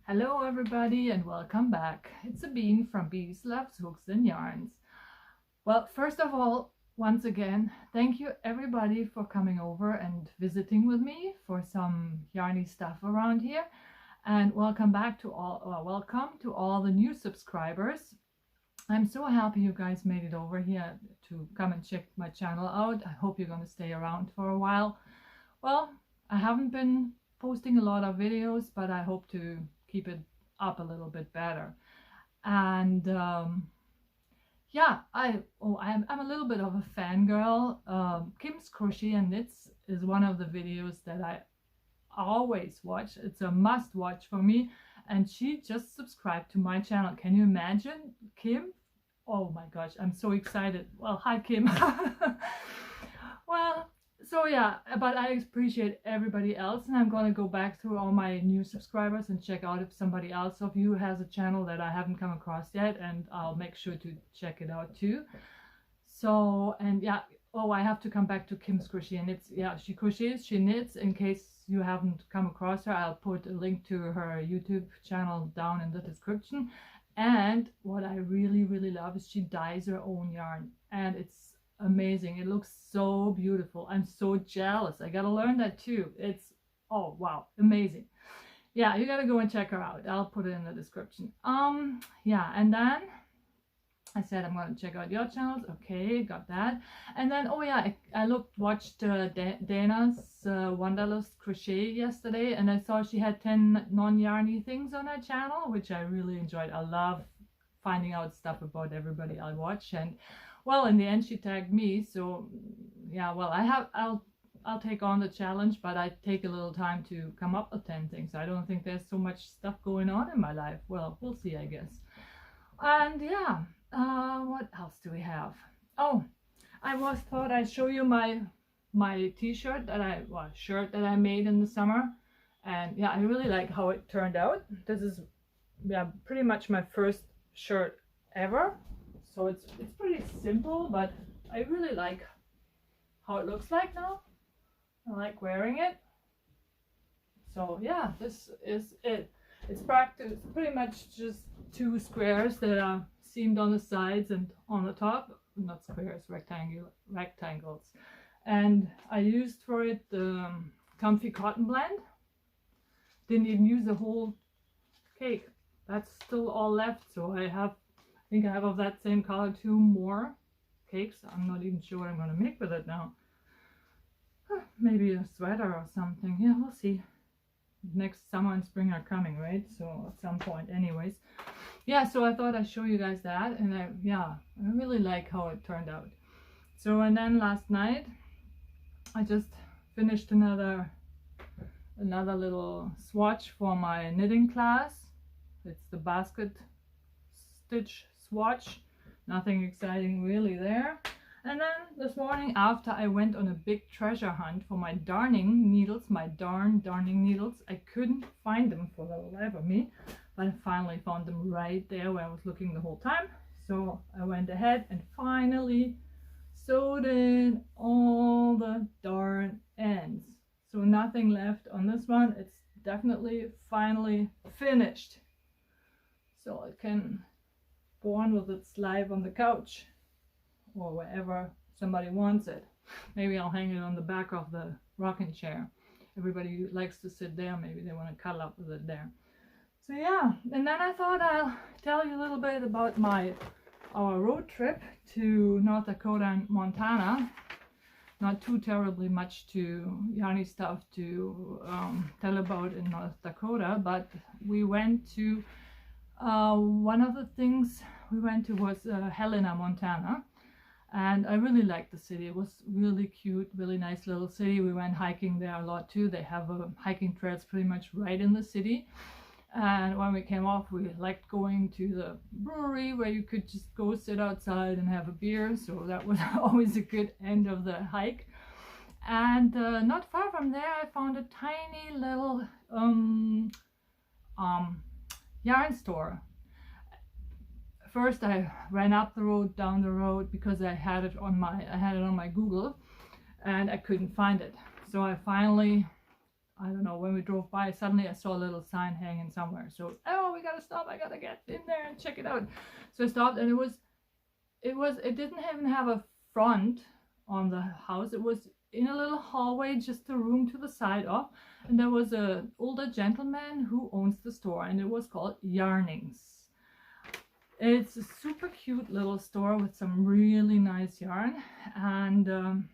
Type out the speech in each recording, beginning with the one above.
Hello everybody and welcome back. It's Sabine from Beeez Loves Hooks and Yarns. Well, first of all, once again, thank you everybody for coming over and visiting with me for some yarny stuff around here. And welcome back to welcome to all the new subscribers. I'm so happy you guys made it over here to come and check my channel out. I hope you're going to stay around for a while. Well, I haven't been posting a lot of videos, but I hope to keep it up a little bit better. And yeah, I'm a little bit of a fangirl. Kim's Crochet and Knits is one of the videos that I always watch. It's a must watch for me, and she just subscribed to my channel. Can you imagine, Kim? Oh my gosh, I'm so excited. Well, hi Kim. Well, so yeah, but I appreciate everybody else, and I'm going to go back through all my new subscribers and check out if somebody else of you has a channel that I haven't come across yet, and I'll make sure to check it out too. So, and yeah, oh, I have to come back to Kim's Crochet and Knits. Yeah, she crochets, she knits. In case you haven't come across her, I'll put a link to her YouTube channel down in the description. And what I really love is she dyes her own yarn, and it's amazing. It looks so beautiful. I'm so jealous. I gotta learn that too. It's, oh wow, amazing. Yeah, you gotta go and check her out. I'll put it in the description. Yeah, and then I said I'm gonna check out your channels. Okay, got that. And then, oh yeah, I watched Dana's Wanderlust crochet yesterday, and I saw she had 10 non-yarny things on her channel, which I really enjoyed. I love finding out stuff about everybody I watch. And well, in the end she tagged me, so yeah, well, I'll take on the challenge, but I take a little time to come up with 10 things. I don't think there's so much stuff going on in my life. Well, we'll see, I guess. And yeah, what else do we have? Oh, I thought I'd show you my t-shirt shirt that I made in the summer. And yeah, I really like how it turned out. This is, yeah, pretty much my first shirt ever. So it's pretty simple, but I really like how it looks like now. I like wearing it. So yeah, this is it. It's practice, pretty much just two squares that are seamed on the sides and on the top. Not squares, rectangles. And I used for it the Comfy Cotton Blend. Didn't even use the whole cake. That's still all left, so I think I have of that same color 2 more cakes. I'm not even sure what I'm going to make with it now. Maybe a sweater or something. Yeah, we'll see. Next summer and spring are coming, right? So at some point, anyways. Yeah, so I thought I'd show you guys that, and I really like how it turned out. So, and then last night I just finished another little swatch for my knitting class. It's the basket stitch swatch. Nothing exciting really there. And then this morning, after I went on a big treasure hunt for my darning needles, my darning needles, I couldn't find them for the life of me, but I finally found them right there where I was looking the whole time. So I went ahead and finally sewed in all the darn ends. So nothing left on this one. It's definitely finally finished. So it can go on with its life on the couch or wherever somebody wants it. Maybe I'll hang it on the back of the rocking chair. Everybody likes to sit there. Maybe they want to cuddle up with it there. So yeah, and then I thought I'll tell you a little bit about our road trip to North Dakota and Montana. Not too terribly much to yarny stuff to tell about in North Dakota, but we went to one of the things we went to was Helena, Montana. And I really liked the city. It was really cute, really nice little city. We went hiking there a lot too. They have hiking trails pretty much right in the city. And when we came off, we liked going to the brewery where you could just go sit outside and have a beer. So that was always a good end of the hike. And not far from there, I found a tiny little yarn store. First I ran up the road, down the road, because I had it on my Google, and I couldn't find it. So I finally I don't know, when we drove by, suddenly I saw a little sign hanging somewhere. So, oh, we gotta stop, I gotta get in there and check it out. So I stopped, and it didn't even have a front on the house. It was in a little hallway, just a room to the side of, and there was a older gentleman who owns the store, and it was called Yarnings. It's a super cute little store with some really nice yarn, and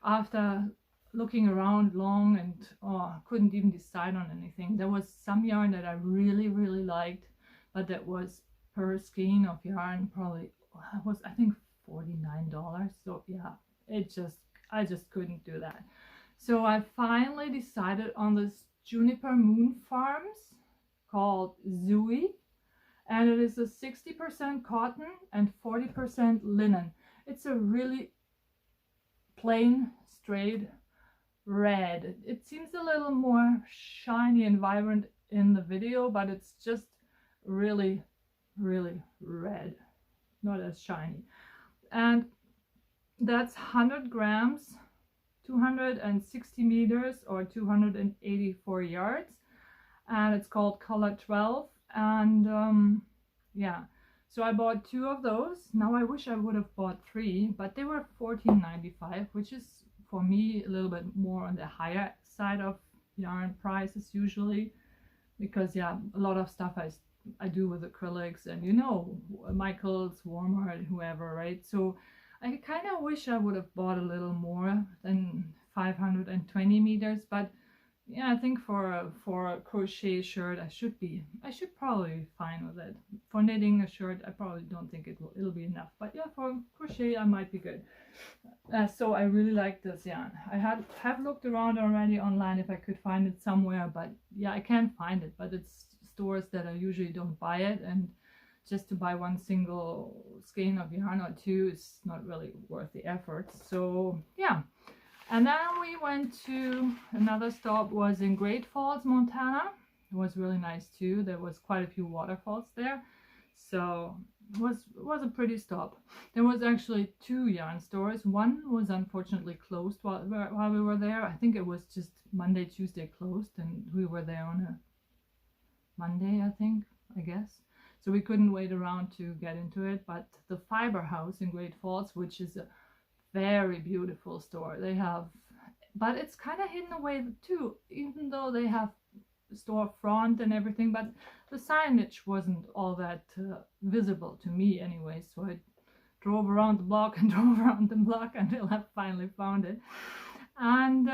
after looking around long and couldn't even decide on anything, there was some yarn that I really liked, but that was per skein of yarn probably was, I think, $49. So yeah, I just couldn't do that. So I finally decided on this Juniper Moon Farms called Zooey, and it is a 60% cotton and 40% linen. It's a really plain, straight red. It seems a little more shiny and vibrant in the video, but it's just really red, not as shiny. And that's 100 grams, 260 meters, or 284 yards, and it's called color 12. And yeah, so I bought 2 of those. Now I wish I would have bought 3, but they were $14.95, which is for me a little bit more on the higher side of yarn prices usually, because yeah, a lot of stuff I do with acrylics, and you know, Michael's, Walmart, whoever, right? So I kind of wish I would have bought a little more than 520 meters, but yeah, I think for a crochet shirt, I should probably be fine with it. For knitting a shirt, I probably don't think it'll be enough, but yeah, for crochet, I might be good. So I really like this yarn. I have looked around already online if I could find it somewhere, but yeah, I can't find it. But it's stores that I usually don't buy it, and just to buy one single skein of yarn or 2 is not really worth the effort. So yeah. And then we went to another stop, was in Great Falls, Montana. It was really nice too. There was quite a few waterfalls there, so it was a pretty stop. There was actually 2 yarn stores. One was unfortunately closed while we were there. I think it was just Monday, Tuesday closed, and we were there on a Monday, I guess. So we couldn't wait around to get into it. But the Fibre house in Great Falls, which is a very beautiful store, they have, but it's kind of hidden away too, even though they have store front and everything, but the signage wasn't all that visible to me anyway. So I drove around the block and drove around the block until I finally found it. And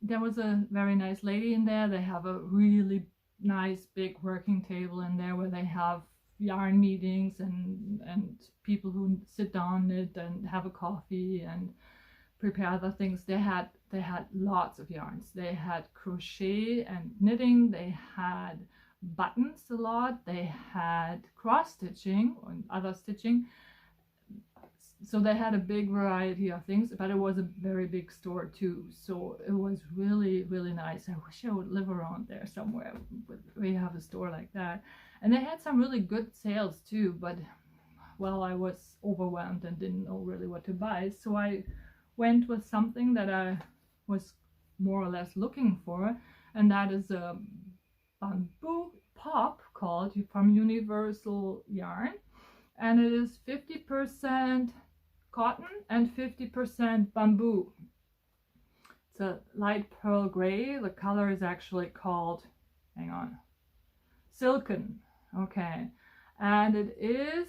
there was a very nice lady in there. They have a really nice big working table in there where they have yarn meetings and people who sit down knit and have a coffee and prepare other things. They had lots of yarns. They had crochet and knitting. They had buttons a lot. They had cross stitching and other stitching. So they had a big variety of things, but it was a very big store too. So it was really nice. I wish I would live around there somewhere where you have a store like that. And they had some really good sales too, but well, I was overwhelmed and didn't know really what to buy. So I went with something that I was more or less looking for, and that is a bamboo pop called from Universal Yarn, and it is 50% cotton and 50% bamboo. It's a light pearl gray. The color is actually called, hang on, Silken. Okay, and it is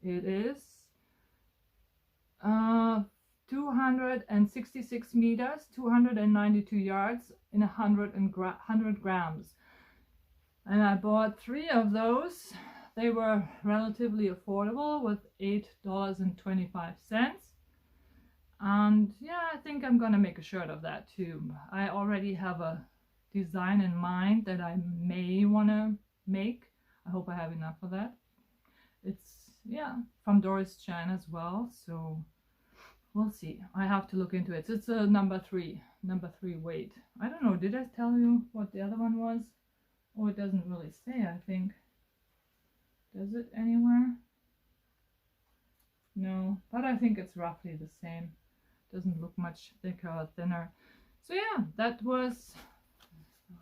266 meters, 292 yards in 100 grams. And I bought 3 of those. They were relatively affordable with $8.25. And yeah, I think I'm gonna make a shirt of that too. I already have a design in mind that I may wanna make. I hope I have enough of that. It's, yeah, from Doris Chan as well, so we'll see. I have to look into it. It's a number 3 weight. I don't know, did I tell you what the other one was? Oh, it doesn't really say, I think. Does it anywhere? No, but I think it's roughly the same. Doesn't look much thicker or thinner. So yeah, that was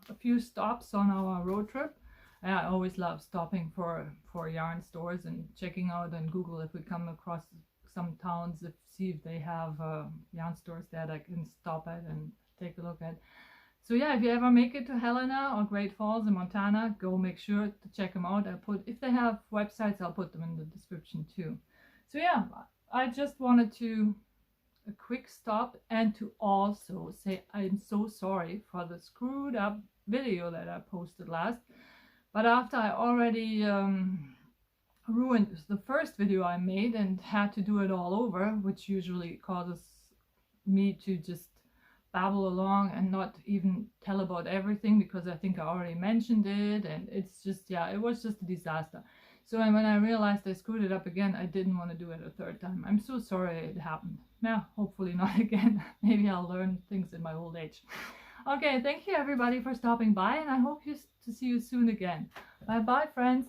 a few stops on our road trip. And I always love stopping for yarn stores and checking out on Google if we come across some towns, see if they have yarn stores there that I can stop at and take a look at. So yeah, if you ever make it to Helena or Great Falls in Montana, go make sure to check them out. If they have websites, I'll put them in the description too. So yeah, I just wanted to a quick stop and to also say I'm so sorry for the screwed up video that I posted last. But after I already ruined the first video I made and had to do it all over, which usually causes me to just babble along and not even tell about everything because I think I already mentioned it, and it's just, yeah, it was just a disaster. So when I realized I screwed it up again, I didn't want to do it a third time. I'm so sorry it happened. Now, hopefully not again. Maybe I'll learn things in my old age. Okay, thank you everybody for stopping by, and I hope to see you soon again. Bye bye, friends.